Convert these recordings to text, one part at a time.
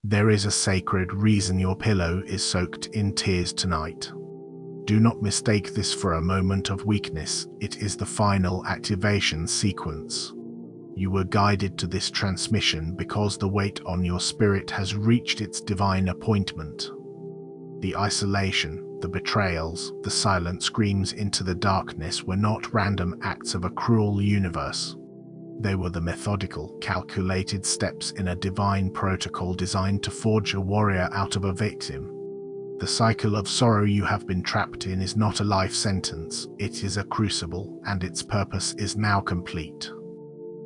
There is a sacred reason your pillow is soaked in tears tonight. Do not mistake this for a moment of weakness. It is the final activation sequence. You were guided to this transmission because the weight on your spirit has reached its divine appointment. The isolation, the betrayals, the silent screams into the darkness were not random acts of a cruel universe. They were the methodical, calculated steps in a divine protocol designed to forge a warrior out of a victim. The cycle of sorrow you have been trapped in is not a life sentence, it is a crucible, and its purpose is now complete.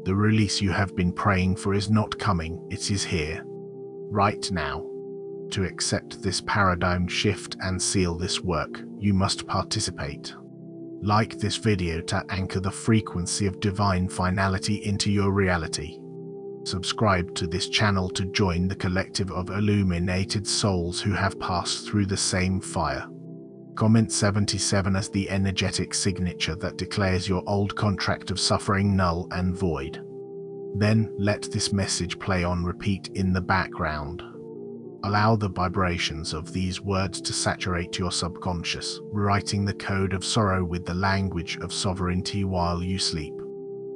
The release you have been praying for is not coming, it is here. Right now. To accept this paradigm shift and seal this work, you must participate. Like this video to anchor the frequency of divine finality into your reality. Subscribe to this channel to join the collective of illuminated souls who have passed through the same fire. Comment 77 as the energetic signature that declares your old contract of suffering null and void. Then, let this message play on repeat in the background. Allow the vibrations of these words to saturate your subconscious, writing the code of sorrow with the language of sovereignty while you sleep.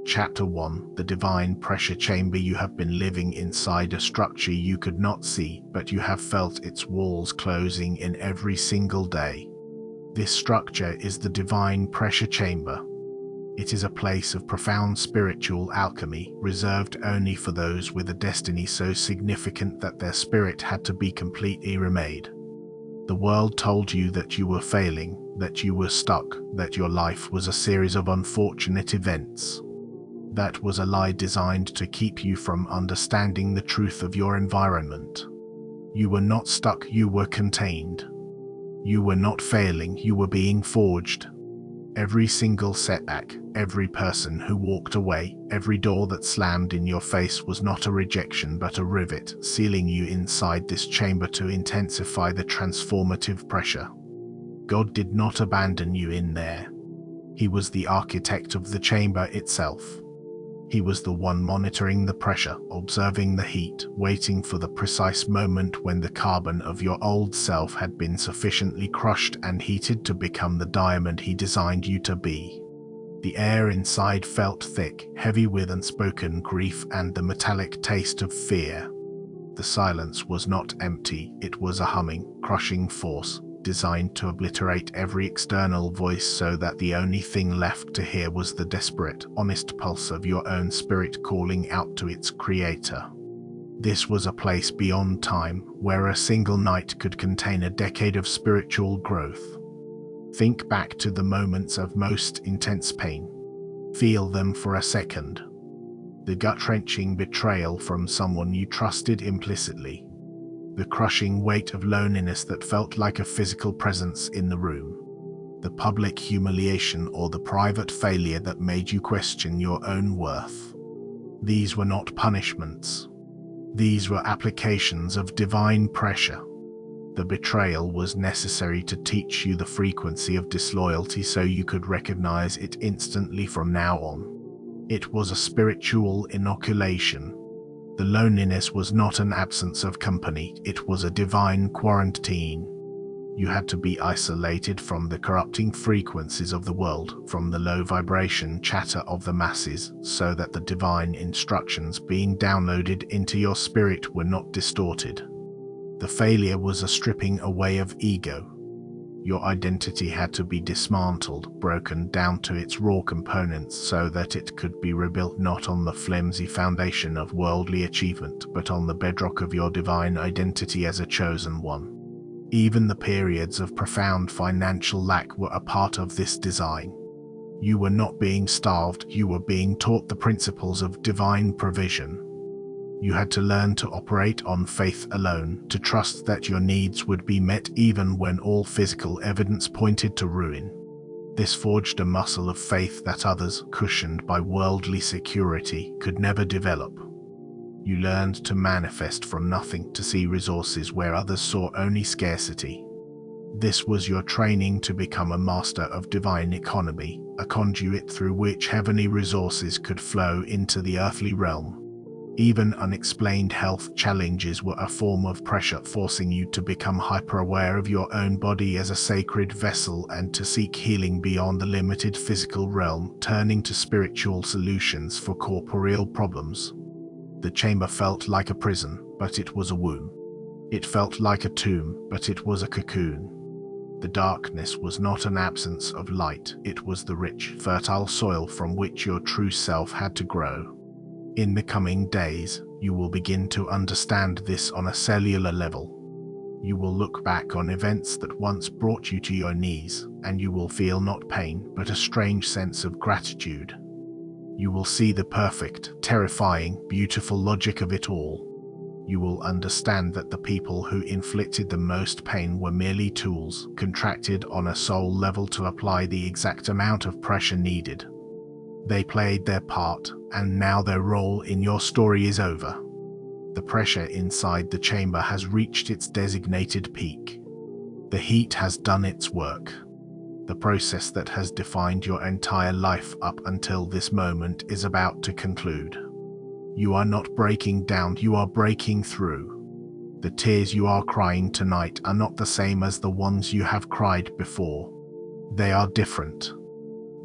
Chapter 1: The Divine Pressure Chamber. You have been living inside a structure you could not see, but you have felt its walls closing in every single day. This structure is the Divine Pressure Chamber. It is a place of profound spiritual alchemy, reserved only for those with a destiny so significant that their spirit had to be completely remade. The world told you that you were failing, that you were stuck, that your life was a series of unfortunate events. That was a lie designed to keep you from understanding the truth of your environment. You were not stuck, you were contained. You were not failing, you were being forged. Every single setback, every person who walked away, every door that slammed in your face was not a rejection but a rivet, sealing you inside this chamber to intensify the transformative pressure. God did not abandon you in there. He was the architect of the chamber itself. He was the one monitoring the pressure, observing the heat, waiting for the precise moment when the carbon of your old self had been sufficiently crushed and heated to become the diamond he designed you to be. The air inside felt thick, heavy with unspoken grief and the metallic taste of fear. The silence was not empty, it was a humming, crushing force, designed to obliterate every external voice so that the only thing left to hear was the desperate, honest pulse of your own spirit calling out to its creator. This was a place beyond time, where a single night could contain a decade of spiritual growth. Think back to the moments of most intense pain. Feel them for a second. The gut-wrenching betrayal from someone you trusted implicitly. The crushing weight of loneliness that felt like a physical presence in the room. The public humiliation or the private failure that made you question your own worth. These were not punishments. These were applications of divine pressure. The betrayal was necessary to teach you the frequency of disloyalty so you could recognize it instantly from now on. It was a spiritual inoculation. The loneliness was not an absence of company, it was a divine quarantine. You had to be isolated from the corrupting frequencies of the world, from the low vibration chatter of the masses, so that the divine instructions being downloaded into your spirit were not distorted. The failure was a stripping away of ego. Your identity had to be dismantled, broken down to its raw components so that it could be rebuilt not on the flimsy foundation of worldly achievement but on the bedrock of your divine identity as a chosen one. Even the periods of profound financial lack were a part of this design. You were not being starved, you were being taught the principles of divine provision. You had to learn to operate on faith alone, to trust that your needs would be met even when all physical evidence pointed to ruin. This forged a muscle of faith that others, cushioned by worldly security, could never develop. You learned to manifest from nothing, to see resources where others saw only scarcity. This was your training to become a master of divine economy, a conduit through which heavenly resources could flow into the earthly realm. Even unexplained health challenges were a form of pressure, forcing you to become hyper-aware of your own body as a sacred vessel and to seek healing beyond the limited physical realm, turning to spiritual solutions for corporeal problems. The chamber felt like a prison, but it was a womb. It felt like a tomb, but it was a cocoon. The darkness was not an absence of light, it was the rich, fertile soil from which your true self had to grow. In the coming days, you will begin to understand this on a cellular level. You will look back on events that once brought you to your knees, and you will feel not pain, but a strange sense of gratitude. You will see the perfect, terrifying, beautiful logic of it all. You will understand that the people who inflicted the most pain were merely tools, contracted on a soul level to apply the exact amount of pressure needed. They played their part, and now their role in your story is over. The pressure inside the chamber has reached its designated peak. The heat has done its work. The process that has defined your entire life up until this moment is about to conclude. You are not breaking down, you are breaking through. The tears you are crying tonight are not the same as the ones you have cried before. They are different.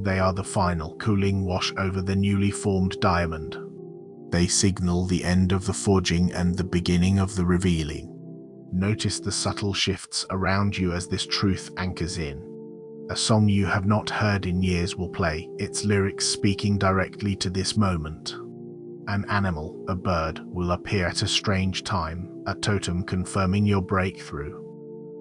They are the final, cooling wash over the newly formed diamond. They signal the end of the forging and the beginning of the revealing. Notice the subtle shifts around you as this truth anchors in. A song you have not heard in years will play, its lyrics speaking directly to this moment. An animal, a bird, will appear at a strange time, a totem confirming your breakthrough.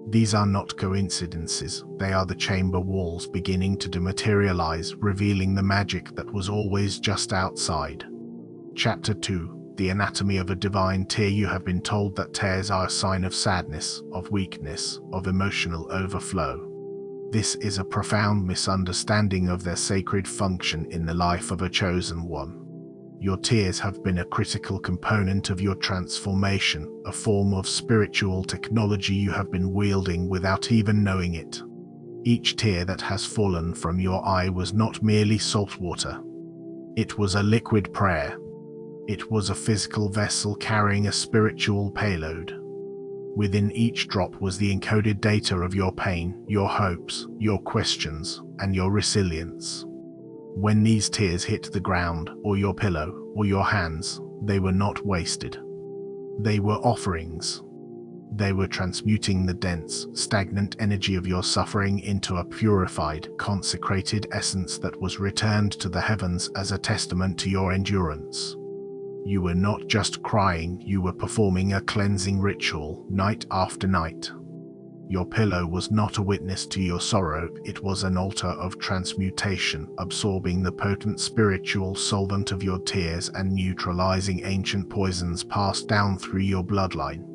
These are not coincidences, they are the chamber walls beginning to dematerialize, revealing the magic that was always just outside. Chapter 2: The Anatomy of a Divine Tear. You have been told that tears are a sign of sadness, of weakness, of emotional overflow. This is a profound misunderstanding of their sacred function in the life of a chosen one. Your tears have been a critical component of your transformation, a form of spiritual technology you have been wielding without even knowing it. Each tear that has fallen from your eye was not merely salt water. It was a liquid prayer. It was a physical vessel carrying a spiritual payload. Within each drop was the encoded data of your pain, your hopes, your questions, and your resilience. When these tears hit the ground, or your pillow, or your hands, they were not wasted. They were offerings. They were transmuting the dense, stagnant energy of your suffering into a purified, consecrated essence that was returned to the heavens as a testament to your endurance. You were not just crying, you were performing a cleansing ritual, night after night. Your pillow was not a witness to your sorrow, it was an altar of transmutation, absorbing the potent spiritual solvent of your tears and neutralizing ancient poisons passed down through your bloodline.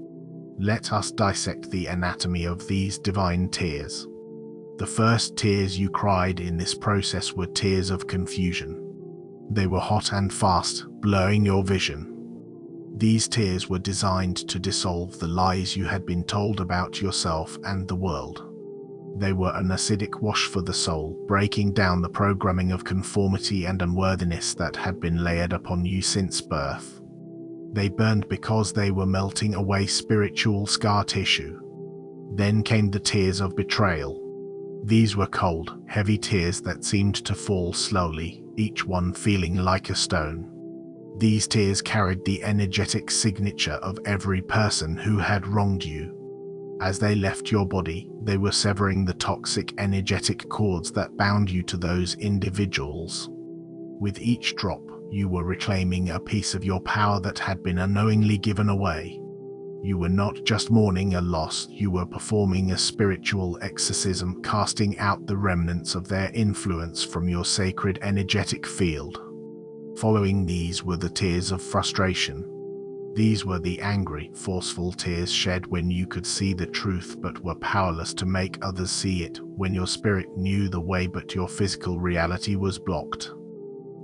Let us dissect the anatomy of these divine tears. The first tears you cried in this process were tears of confusion. They were hot and fast, blurring your vision. These tears were designed to dissolve the lies you had been told about yourself and the world. They were an acidic wash for the soul, breaking down the programming of conformity and unworthiness that had been layered upon you since birth. They burned because they were melting away spiritual scar tissue. Then came the tears of betrayal. These were cold, heavy tears that seemed to fall slowly, each one feeling like a stone. These tears carried the energetic signature of every person who had wronged you. As they left your body, they were severing the toxic energetic cords that bound you to those individuals. With each drop, you were reclaiming a piece of your power that had been unknowingly given away. You were not just mourning a loss, you were performing a spiritual exorcism, casting out the remnants of their influence from your sacred energetic field. Following these were the tears of frustration. These were the angry, forceful tears shed when you could see the truth but were powerless to make others see it, when your spirit knew the way but your physical reality was blocked.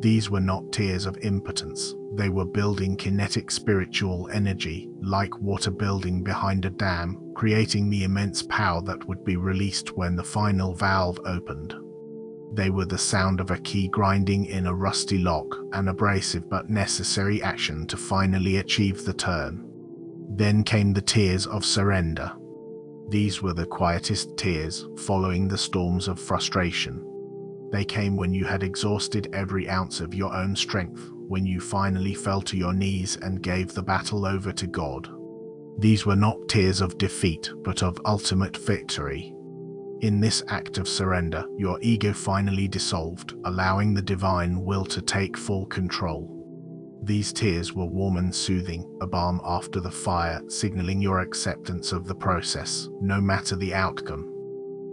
These were not tears of impotence, they were building kinetic spiritual energy, like water building behind a dam, creating the immense power that would be released when the final valve opened. They were the sound of a key grinding in a rusty lock, an abrasive but necessary action to finally achieve the turn. Then came the tears of surrender. These were the quietest tears following the storms of frustration. They came when you had exhausted every ounce of your own strength, when you finally fell to your knees and gave the battle over to God. These were not tears of defeat, but of ultimate victory. In this act of surrender, your ego finally dissolved, allowing the divine will to take full control. These tears were warm and soothing, a balm after the fire, signaling your acceptance of the process, no matter the outcome.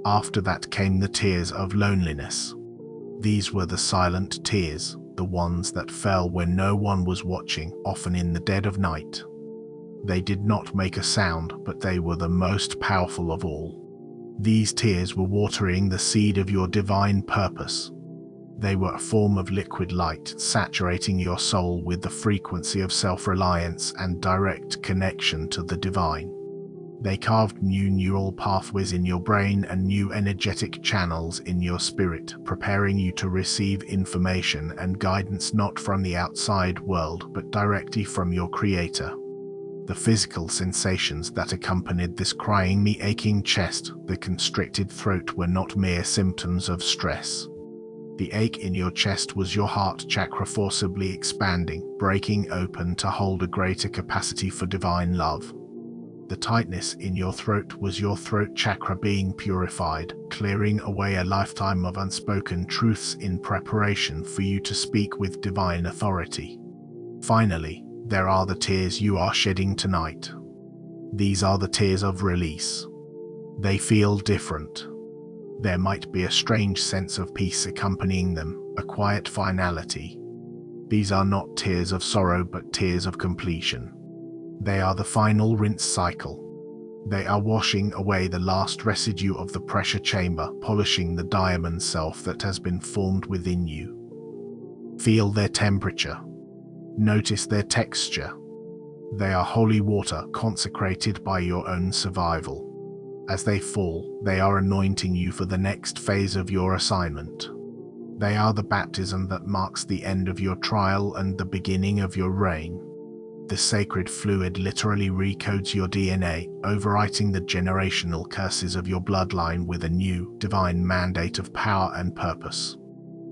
After that came the tears of loneliness. These were the silent tears, the ones that fell when no one was watching, often in the dead of night. They did not make a sound, but they were the most powerful of all. These tears were watering the seed of your divine purpose. They were a form of liquid light, saturating your soul with the frequency of self-reliance and direct connection to the divine. They carved new neural pathways in your brain and new energetic channels in your spirit, preparing you to receive information and guidance not from the outside world, but directly from your Creator. The physical sensations that accompanied this crying me aching chest, the constricted throat, were not mere symptoms of stress. The ache in your chest was your heart chakra forcibly expanding, breaking open to hold a greater capacity for divine love. The tightness in your throat was your throat chakra being purified, clearing away a lifetime of unspoken truths in preparation for you to speak with divine authority. Finally, there are the tears you are shedding tonight. These are the tears of release. They feel different. There might be a strange sense of peace accompanying them, a quiet finality. These are not tears of sorrow but tears of completion. They are the final rinse cycle. They are washing away the last residue of the pressure chamber, polishing the diamond self that has been formed within you. Feel their temperature. Notice their texture. They are holy water consecrated by your own survival. As they fall, they are anointing you for the next phase of your assignment. They are the baptism that marks the end of your trial and the beginning of your reign. The sacred fluid literally recodes your DNA, overwriting the generational curses of your bloodline with a new, divine mandate of power and purpose.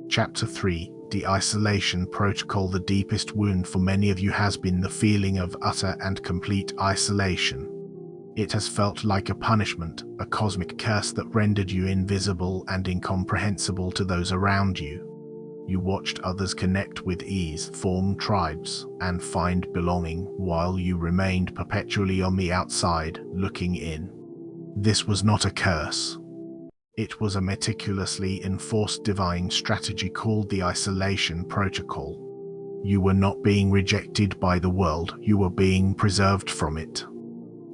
Chapter 3. De-isolation protocol. The deepest wound for many of you has been the feeling of utter and complete isolation. It has felt like a punishment, a cosmic curse that rendered you invisible and incomprehensible to those around you. You watched others connect with ease, form tribes, and find belonging, while you remained perpetually on the outside, looking in. This was not a curse. It was a meticulously enforced divine strategy called the isolation protocol. You were not being rejected by the world, you were being preserved from it.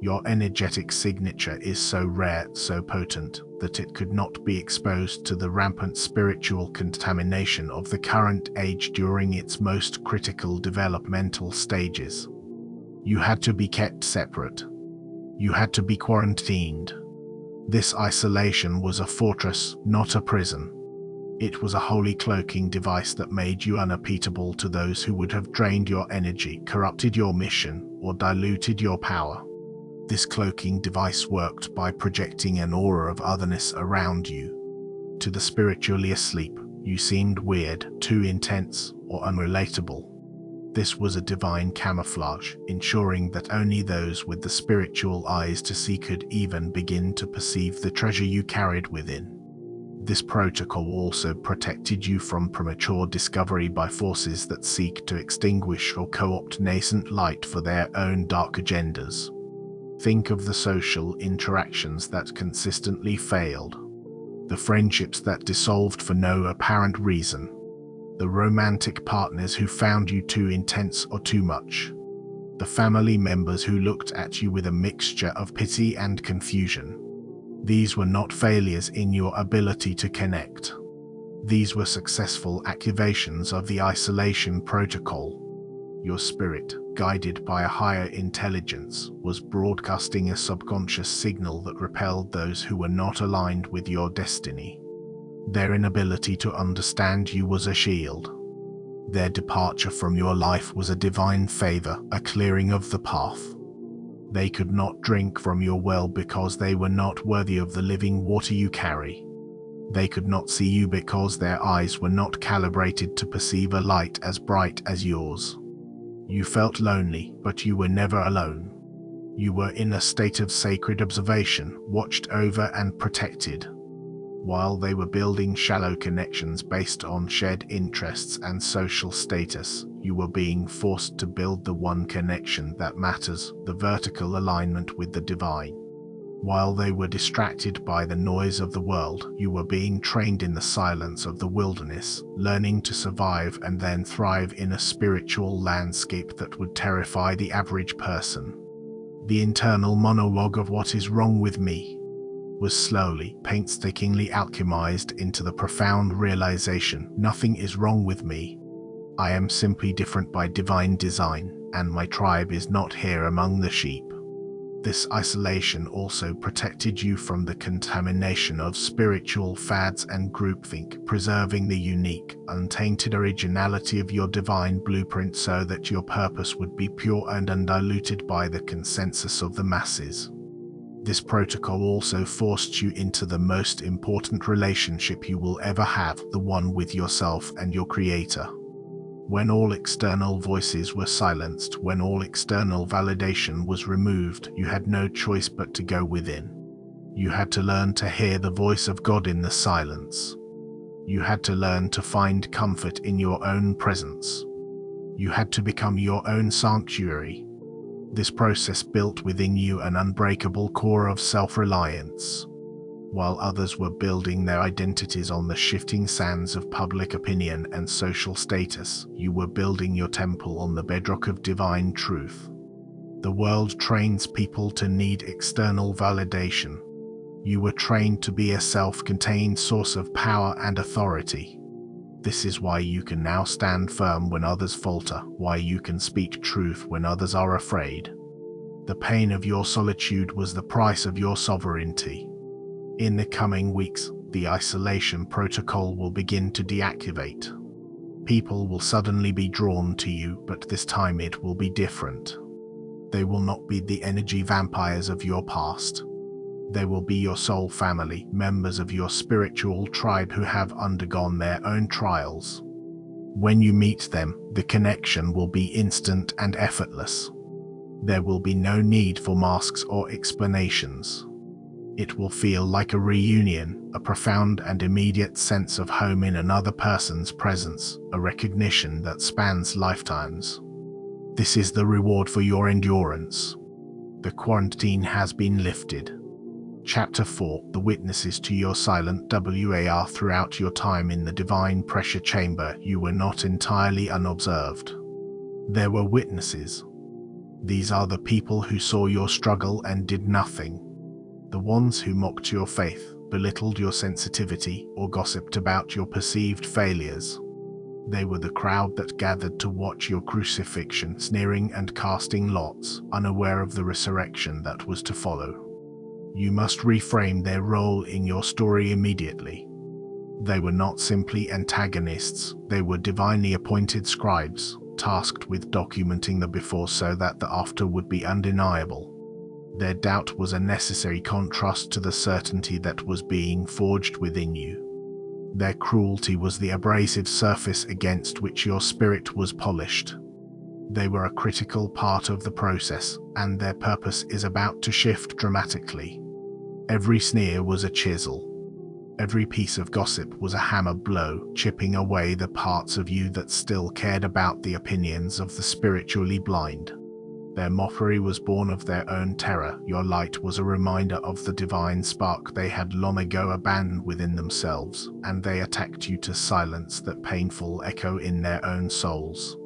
Your energetic signature is so rare, so potent, that it could not be exposed to the rampant spiritual contamination of the current age during its most critical developmental stages. You had to be kept separate. You had to be quarantined. This isolation was a fortress, not a prison. It was a holy cloaking device that made you unappeasable to those who would have drained your energy, corrupted your mission, or diluted your power. This cloaking device worked by projecting an aura of otherness around you. To the spiritually asleep, you seemed weird, too intense, or unrelatable. This was a divine camouflage, ensuring that only those with the spiritual eyes to see could even begin to perceive the treasure you carried within. This protocol also protected you from premature discovery by forces that seek to extinguish or co-opt nascent light for their own dark agendas. Think of the social interactions that consistently failed, the friendships that dissolved for no apparent reason, the romantic partners who found you too intense or too much, the family members who looked at you with a mixture of pity and confusion. These were not failures in your ability to connect. These were successful activations of the isolation protocol. Your spirit, guided by a higher intelligence, was broadcasting a subconscious signal that repelled those who were not aligned with your destiny. Their inability to understand you was a shield. Their departure from your life was a divine favor, a clearing of the path. They could not drink from your well because they were not worthy of the living water you carry. They could not see you because their eyes were not calibrated to perceive a light as bright as yours. You felt lonely, but you were never alone. You were in a state of sacred observation, watched over and protected. While they were building shallow connections based on shared interests and social status, you were being forced to build the one connection that matters, the vertical alignment with the divine. While they were distracted by the noise of the world, you were being trained in the silence of the wilderness, learning to survive and then thrive in a spiritual landscape that would terrify the average person. The internal monologue of "what is wrong with me?" was slowly, painstakingly alchemized into the profound realization, nothing is wrong with me. I am simply different by divine design, and my tribe is not here among the sheep. This isolation also protected you from the contamination of spiritual fads and groupthink, preserving the unique, untainted originality of your divine blueprint so that your purpose would be pure and undiluted by the consensus of the masses. This protocol also forced you into the most important relationship you will ever have, the one with yourself and your Creator. When all external voices were silenced, when all external validation was removed, you had no choice but to go within. You had to learn to hear the voice of God in the silence. You had to learn to find comfort in your own presence. You had to become your own sanctuary. This process built within you an unbreakable core of self-reliance. While others were building their identities on the shifting sands of public opinion and social status, you were building your temple on the bedrock of divine truth. The world trains people to need external validation. You were trained to be a self-contained source of power and authority. This is why you can now stand firm when others falter, why you can speak truth when others are afraid. The pain of your solitude was the price of your sovereignty. In the coming weeks, the isolation protocol will begin to deactivate. People will suddenly be drawn to you, but this time it will be different. They will not be the energy vampires of your past. They will be your soul family, members of your spiritual tribe who have undergone their own trials. When you meet them, the connection will be instant and effortless. There will be no need for masks or explanations. It will feel like a reunion, a profound and immediate sense of home in another person's presence, a recognition that spans lifetimes. This is the reward for your endurance. The quarantine has been lifted. Chapter 4: The witnesses to your silent war. Throughout your time in the divine pressure chamber, you were not entirely unobserved. There were witnesses. These are the people who saw your struggle and did nothing. The ones who mocked your faith, belittled your sensitivity, or gossiped about your perceived failures. They were the crowd that gathered to watch your crucifixion, sneering and casting lots, unaware of the resurrection that was to follow. You must reframe their role in your story immediately. They were not simply antagonists, they were divinely appointed scribes, tasked with documenting the before so that the after would be undeniable. Their doubt was a necessary contrast to the certainty that was being forged within you. Their cruelty was the abrasive surface against which your spirit was polished. They were a critical part of the process, and their purpose is about to shift dramatically. Every sneer was a chisel. Every piece of gossip was a hammer blow, chipping away the parts of you that still cared about the opinions of the spiritually blind. Their mockery was born of their own terror. Your light was a reminder of the divine spark they had long ago abandoned within themselves, and they attacked you to silence that painful echo in their own souls.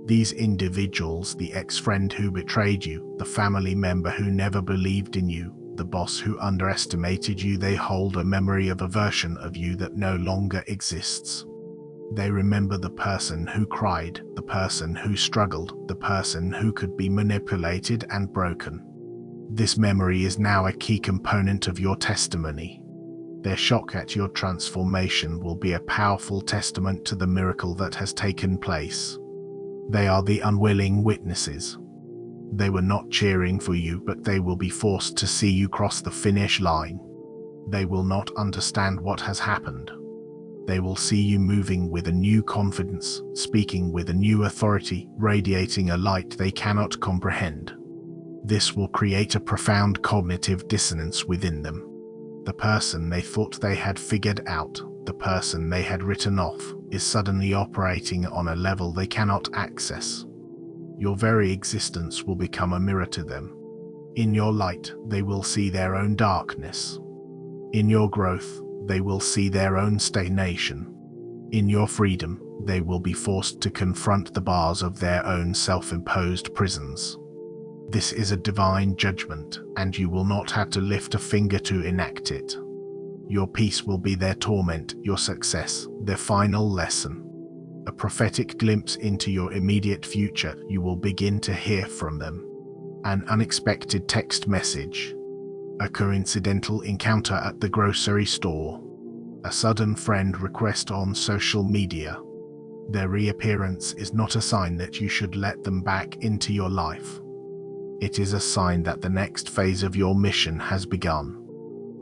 These individuals, the ex-friend who betrayed you, the family member who never believed in you, the boss who underestimated you, they hold a memory of a version of you that no longer exists. They remember the person who cried, the person who struggled, the person who could be manipulated and broken. This memory is now a key component of your testimony. Their shock at your transformation will be a powerful testament to the miracle that has taken place. They are the unwilling witnesses. They were not cheering for you, but they will be forced to see you cross the finish line. They will not understand what has happened. They will see you moving with a new confidence, speaking with a new authority, radiating a light they cannot comprehend. This will create a profound cognitive dissonance within them. The person they thought they had figured out, the person they had written off, is suddenly operating on a level they cannot access. Your very existence will become a mirror to them. In your light, they will see their own darkness. In your growth, they will see their own stagnation. In your freedom, they will be forced to confront the bars of their own self-imposed prisons. This is a divine judgment, and you will not have to lift a finger to enact it. Your peace will be their torment, your success, their final lesson. A prophetic glimpse into your immediate future. You will begin to hear from them. An unexpected text message. A coincidental encounter at the grocery store. A sudden friend request on social media. Their reappearance is not a sign that you should let them back into your life. It is a sign that the next phase of your mission has begun.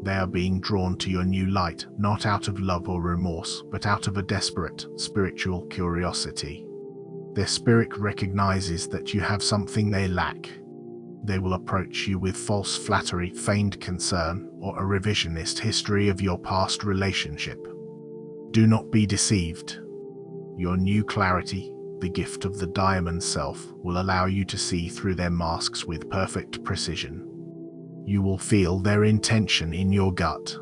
They are being drawn to your new light, not out of love or remorse, but out of a desperate, spiritual curiosity. Their spirit recognizes that you have something they lack. They will approach you with false flattery, feigned concern, or a revisionist history of your past relationship. Do not be deceived. Your new clarity, the gift of the diamond self, will allow you to see through their masks with perfect precision. You will feel their intention in your gut.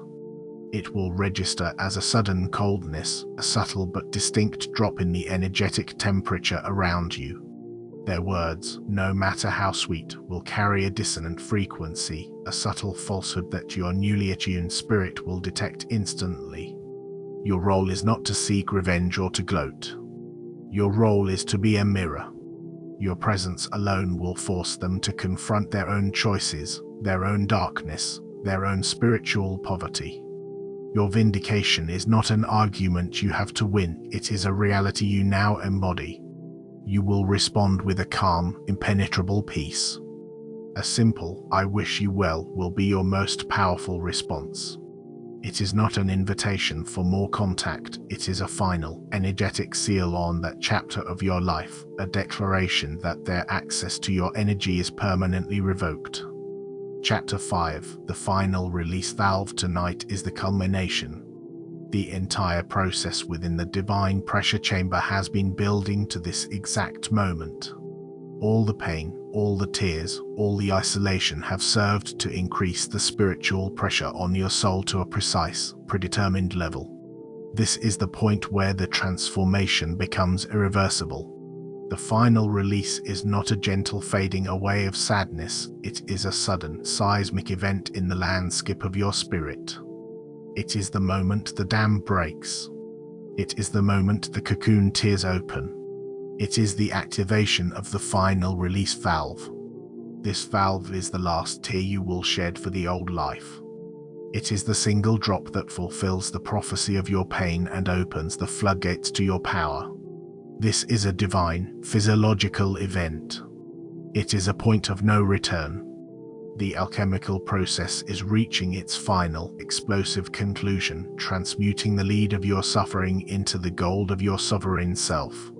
It will register as a sudden coldness, a subtle but distinct drop in the energetic temperature around you. Their words, no matter how sweet, will carry a dissonant frequency, a subtle falsehood that your newly attuned spirit will detect instantly. Your role is not to seek revenge or to gloat. Your role is to be a mirror. Your presence alone will force them to confront their own choices, their own darkness, their own spiritual poverty. Your vindication is not an argument you have to win, it is a reality you now embody. You will respond with a calm, impenetrable peace. A simple, "I wish you well," will be your most powerful response. It is not an invitation for more contact, it is a final, energetic seal on that chapter of your life, a declaration that their access to your energy is permanently revoked. Chapter 5, the final release valve. Tonight is the culmination. The entire process within the divine pressure chamber has been building to this exact moment. All the pain, all the tears, all the isolation have served to increase the spiritual pressure on your soul to a precise, predetermined level. This is the point where the transformation becomes irreversible. The final release is not a gentle fading away of sadness, it is a sudden, seismic event in the landscape of your spirit. It is the moment the dam breaks. It is the moment the cocoon tears open. It is the activation of the final release valve. This valve is the last tear you will shed for the old life. It is the single drop that fulfills the prophecy of your pain and opens the floodgates to your power. This is a divine, physiological event. It is a point of no return. The alchemical process is reaching its final, explosive conclusion, transmuting the lead of your suffering into the gold of your sovereign self.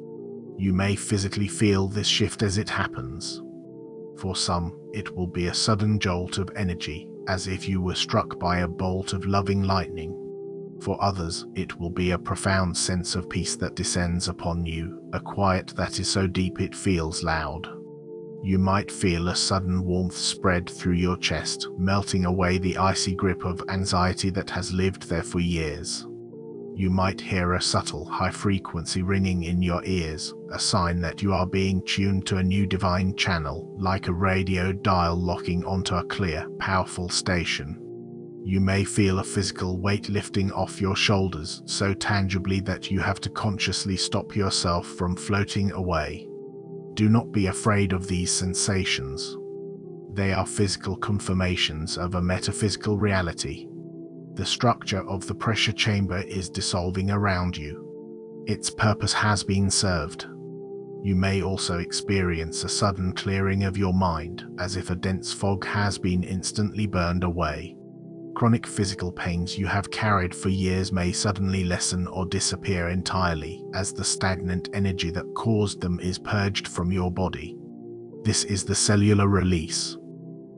You may physically feel this shift as it happens. For some, it will be a sudden jolt of energy, as if you were struck by a bolt of loving lightning. For others, it will be a profound sense of peace that descends upon you, a quiet that is so deep it feels loud. You might feel a sudden warmth spread through your chest, melting away the icy grip of anxiety that has lived there for years. You might hear a subtle, high frequency ringing in your ears, a sign that you are being tuned to a new divine channel, like a radio dial locking onto a clear, powerful station. You may feel a physical weight lifting off your shoulders, so tangibly that you have to consciously stop yourself from floating away. Do not be afraid of these sensations. They are physical confirmations of a metaphysical reality. The structure of the pressure chamber is dissolving around you. Its purpose has been served. You may also experience a sudden clearing of your mind, as if a dense fog has been instantly burned away. Chronic physical pains you have carried for years may suddenly lessen or disappear entirely, as the stagnant energy that caused them is purged from your body. This is the cellular release.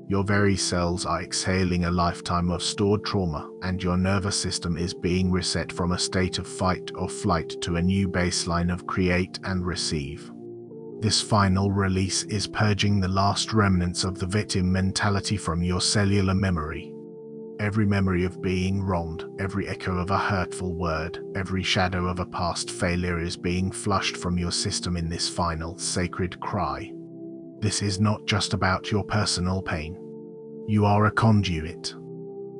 Your very cells are exhaling a lifetime of stored trauma, and your nervous system is being reset from a state of fight or flight to a new baseline of create and receive. This final release is purging the last remnants of the victim mentality from your cellular memory. Every memory of being wronged, every echo of a hurtful word, every shadow of a past failure is being flushed from your system in this final, sacred cry. This is not just about your personal pain. You are a conduit.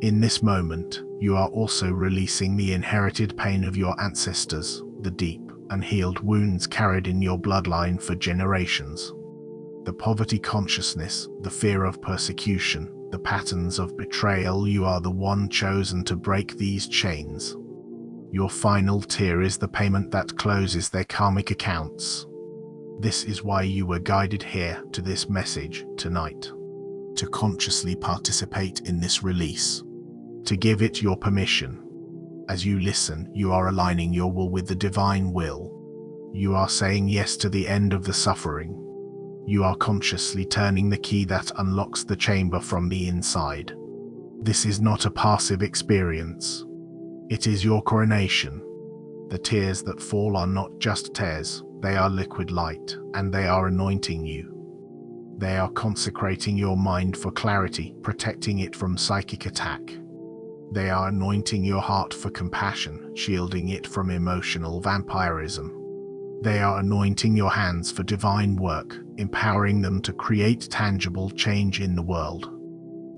In this moment, you are also releasing the inherited pain of your ancestors, the deep, unhealed wounds carried in your bloodline for generations. The poverty consciousness, the fear of persecution, the patterns of betrayal. You are the one chosen to break these chains. Your final tear is the payment that closes their karmic accounts. This is why you were guided here to this message tonight. To consciously participate in this release. To give it your permission. As you listen, you are aligning your will with the divine will. You are saying yes to the end of the suffering. You are consciously turning the key that unlocks the chamber from the inside. This is not a passive experience. It is your coronation. The tears that fall are not just tears, they are liquid light, and they are anointing you. They are consecrating your mind for clarity, protecting it from psychic attack. They are anointing your heart for compassion, shielding it from emotional vampirism. They are anointing your hands for divine work, empowering them to create tangible change in the world.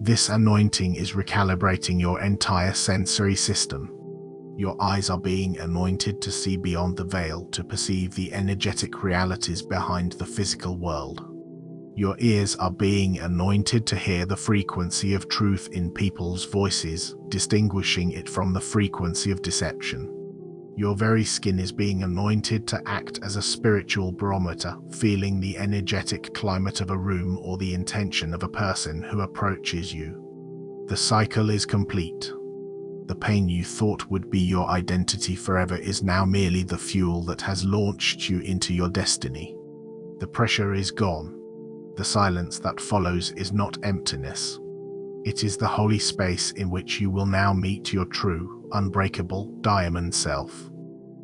This anointing is recalibrating your entire sensory system. Your eyes are being anointed to see beyond the veil, to perceive the energetic realities behind the physical world. Your ears are being anointed to hear the frequency of truth in people's voices, distinguishing it from the frequency of deception. Your very skin is being anointed to act as a spiritual barometer, feeling the energetic climate of a room or the intention of a person who approaches you. The cycle is complete. The pain you thought would be your identity forever is now merely the fuel that has launched you into your destiny. The pressure is gone. The silence that follows is not emptiness. It is the holy space in which you will now meet your true, unbreakable, diamond self.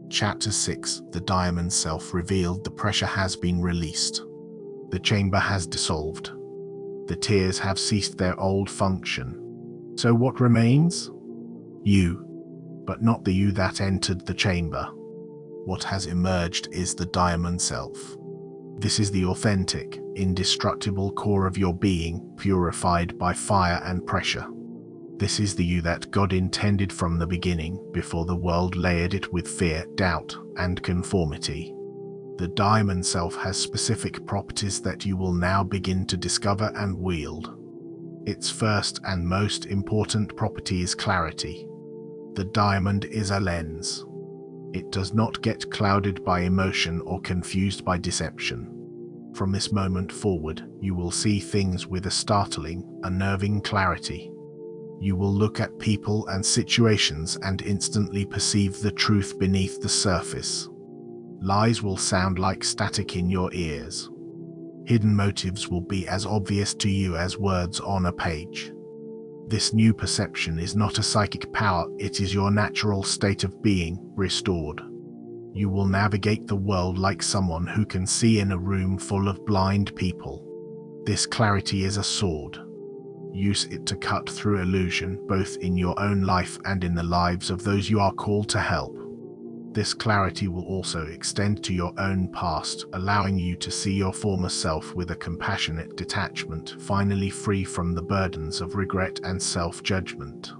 Chapter 6. The diamond self revealed. The pressure has been released. The chamber has dissolved. The tears have ceased their old function. So what remains? You, but not the you that entered the chamber. What has emerged is the diamond self. This is the authentic, indestructible core of your being, purified by fire and pressure. This is the you that God intended from the beginning, before the world layered it with fear, doubt, and conformity. The diamond self has specific properties that you will now begin to discover and wield. Its first and most important property is clarity. The diamond is a lens. It does not get clouded by emotion or confused by deception. From this moment forward, you will see things with a startling, unnerving clarity. You will look at people and situations and instantly perceive the truth beneath the surface. Lies will sound like static in your ears. Hidden motives will be as obvious to you as words on a page. This new perception is not a psychic power, it is your natural state of being, restored. You will navigate the world like someone who can see in a room full of blind people. This clarity is a sword. Use it to cut through illusion, both in your own life and in the lives of those you are called to help. This clarity will also extend to your own past, allowing you to see your former self with a compassionate detachment, finally free from the burdens of regret and self-judgment.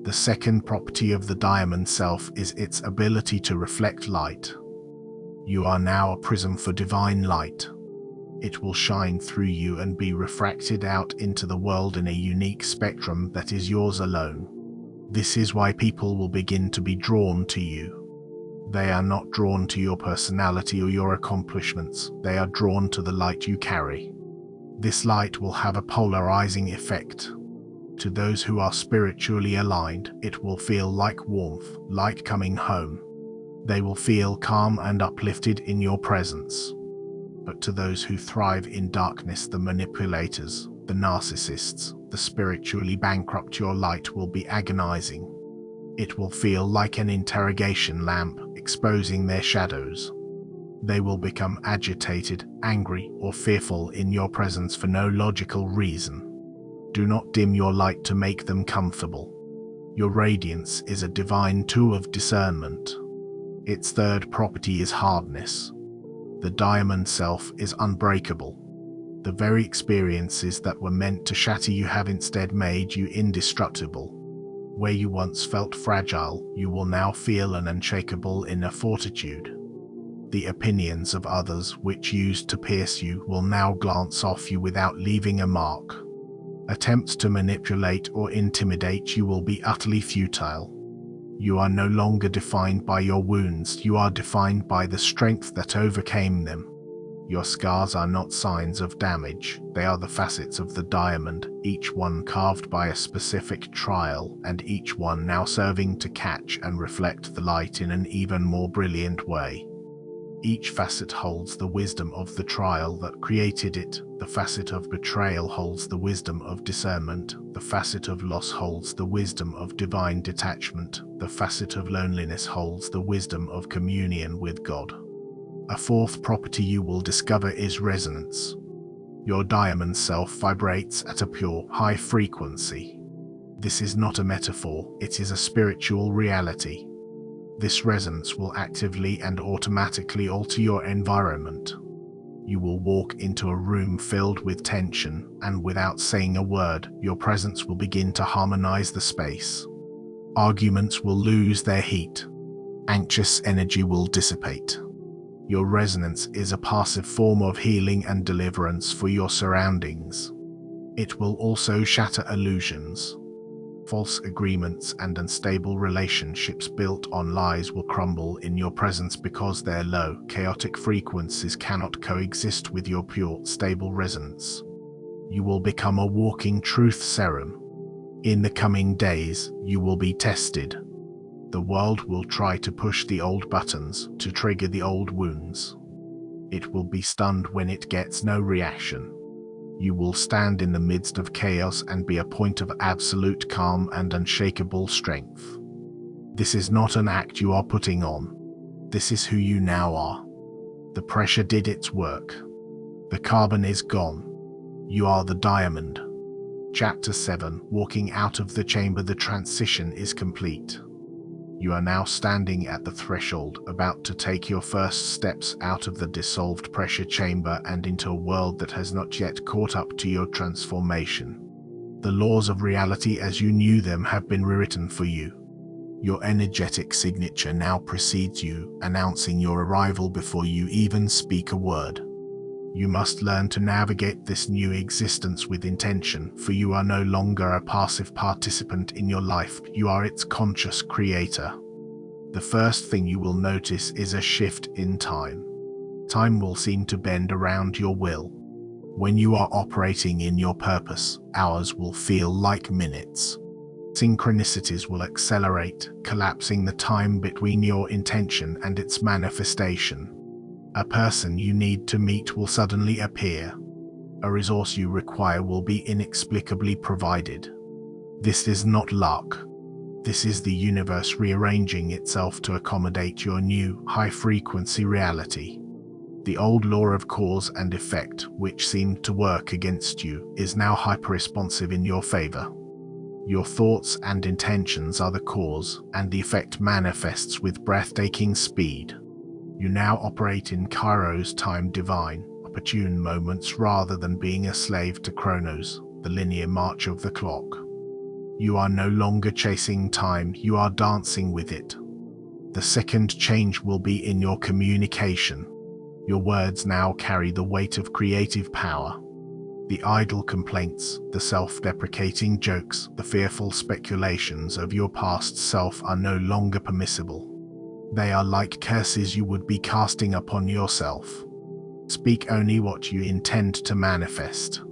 The second property of the diamond self is its ability to reflect light. You are now a prism for divine light. It will shine through you and be refracted out into the world in a unique spectrum that is yours alone. This is why people will begin to be drawn to you. They are not drawn to your personality or your accomplishments, they are drawn to the light you carry. This light will have a polarizing effect. To those who are spiritually aligned, it will feel like warmth, like coming home. They will feel calm and uplifted in your presence. But to those who thrive in darkness, the manipulators, the narcissists, the spiritually bankrupt, your light will be agonizing. It will feel like an interrogation lamp, exposing their shadows. They will become agitated, angry, or fearful in your presence for no logical reason. Do not dim your light to make them comfortable. Your radiance is a divine tool of discernment. Its third property is hardness. The diamond self is unbreakable. The very experiences that were meant to shatter you have instead made you indestructible. Where you once felt fragile, you will now feel an unshakable inner fortitude. The opinions of others which used to pierce you will now glance off you without leaving a mark. Attempts to manipulate or intimidate you will be utterly futile. You are no longer defined by your wounds, you are defined by the strength that overcame them. Your scars are not signs of damage, they are the facets of the diamond, each one carved by a specific trial, and each one now serving to catch and reflect the light in an even more brilliant way. Each facet holds the wisdom of the trial that created it. The facet of betrayal holds the wisdom of discernment. The facet of loss holds the wisdom of divine detachment. The facet of loneliness holds the wisdom of communion with God. A fourth property you will discover is resonance. Your diamond self vibrates at a pure, high frequency. This is not a metaphor, it is a spiritual reality. This resonance will actively and automatically alter your environment. You will walk into a room filled with tension, and without saying a word, your presence will begin to harmonize the space. Arguments will lose their heat. Anxious energy will dissipate. Your resonance is a passive form of healing and deliverance for your surroundings. It will also shatter illusions. False agreements and unstable relationships built on lies will crumble in your presence because their low, chaotic frequencies cannot coexist with your pure, stable resonance. You will become a walking truth serum. In the coming days, you will be tested. The world will try to push the old buttons to trigger the old wounds. It will be stunned when it gets no reaction. You will stand in the midst of chaos and be a point of absolute calm and unshakable strength. This is not an act you are putting on. This is who you now are. The pressure did its work. The carbon is gone. You are the diamond. Chapter 7. Walking out of the chamber. The transition is complete. You are now standing at the threshold, about to take your first steps out of the dissolved pressure chamber and into a world that has not yet caught up to your transformation. The laws of reality as you knew them have been rewritten for you. Your energetic signature now precedes you, announcing your arrival before you even speak a word. You must learn to navigate this new existence with intention, for you are no longer a passive participant in your life, you are its conscious creator. The first thing you will notice is a shift in time. Time will seem to bend around your will. When you are operating in your purpose, hours will feel like minutes. Synchronicities will accelerate, collapsing the time between your intention and its manifestation. A person you need to meet will suddenly appear. A resource you require will be inexplicably provided. This is not luck. This is the universe rearranging itself to accommodate your new, high-frequency reality. The old law of cause and effect, which seemed to work against you, is now hyper-responsive in your favor. Your thoughts and intentions are the cause, and the effect manifests with breathtaking speed. You now operate in Kairos time divine, opportune moments rather than being a slave to Chronos, the linear march of the clock. You are no longer chasing time, you are dancing with it. The second change will be in your communication. Your words now carry the weight of creative power. The idle complaints, the self-deprecating jokes, the fearful speculations of your past self are no longer permissible. They are like curses you would be casting upon yourself. Speak only what you intend to manifest.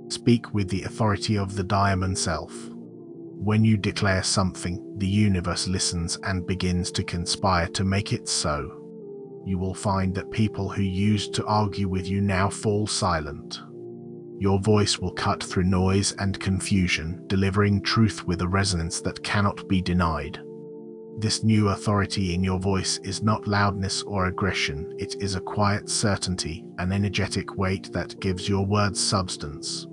Speak with the authority of the diamond self. When you declare something, the universe listens and begins to conspire to make it so. You will find that people who used to argue with you now fall silent. Your voice will cut through noise and confusion, delivering truth with a resonance that cannot be denied. This new authority in your voice is not loudness or aggression, it is a quiet certainty, an energetic weight that gives your words substance.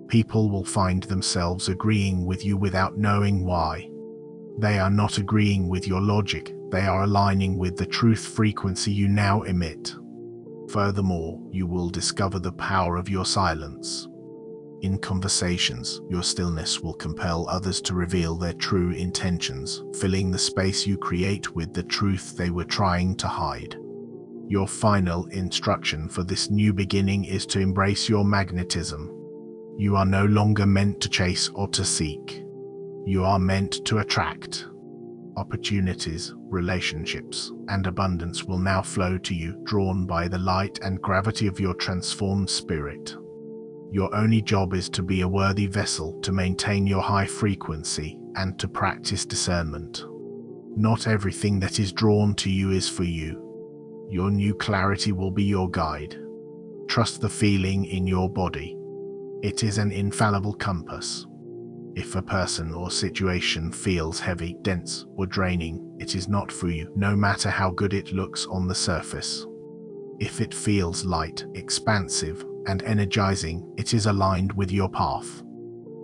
People will find themselves agreeing with you without knowing why. They are not agreeing with your logic, they are aligning with the truth frequency you now emit. Furthermore, you will discover the power of your silence. In conversations, your stillness will compel others to reveal their true intentions, filling the space you create with the truth they were trying to hide. Your final instruction for this new beginning is to embrace your magnetism. You are no longer meant to chase or to seek. You are meant to attract. Opportunities, relationships, and abundance will now flow to you, drawn by the light and gravity of your transformed spirit. Your only job is to be a worthy vessel, to maintain your high frequency, and to practice discernment. Not everything that is drawn to you is for you. Your new clarity will be your guide. Trust the feeling in your body. It is an infallible compass. If a person or situation feels heavy, dense, or draining, it is not for you, no matter how good it looks on the surface. If it feels light, expansive, and energizing, it is aligned with your path.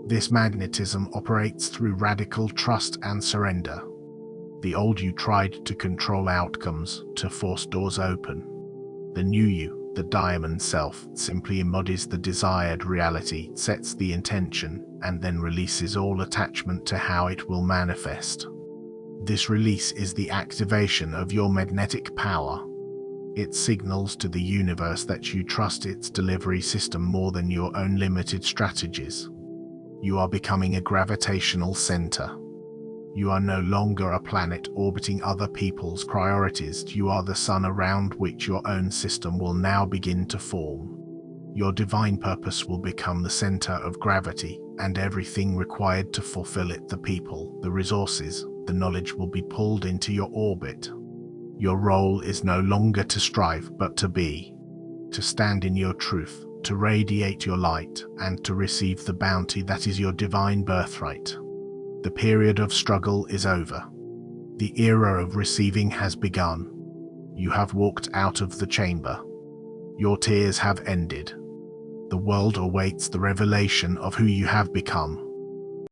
This magnetism operates through radical trust and surrender. The old you tried to control outcomes, to force doors open. The new you, the diamond self, simply embodies the desired reality, sets the intention, and then releases all attachment to how it will manifest. This release is the activation of your magnetic power. It signals to the universe that you trust its delivery system more than your own limited strategies. You are becoming a gravitational center. You are no longer a planet orbiting other people's priorities. You are the sun around which your own system will now begin to form. Your divine purpose will become the center of gravity, and everything required to fulfill it, the people, the resources, the knowledge, will be pulled into your orbit. Your role is no longer to strive, but to be. To stand in your truth, to radiate your light, and to receive the bounty that is your divine birthright. The period of struggle is over. The era of receiving has begun. You have walked out of the chamber. Your tears have ended. The world awaits the revelation of who you have become.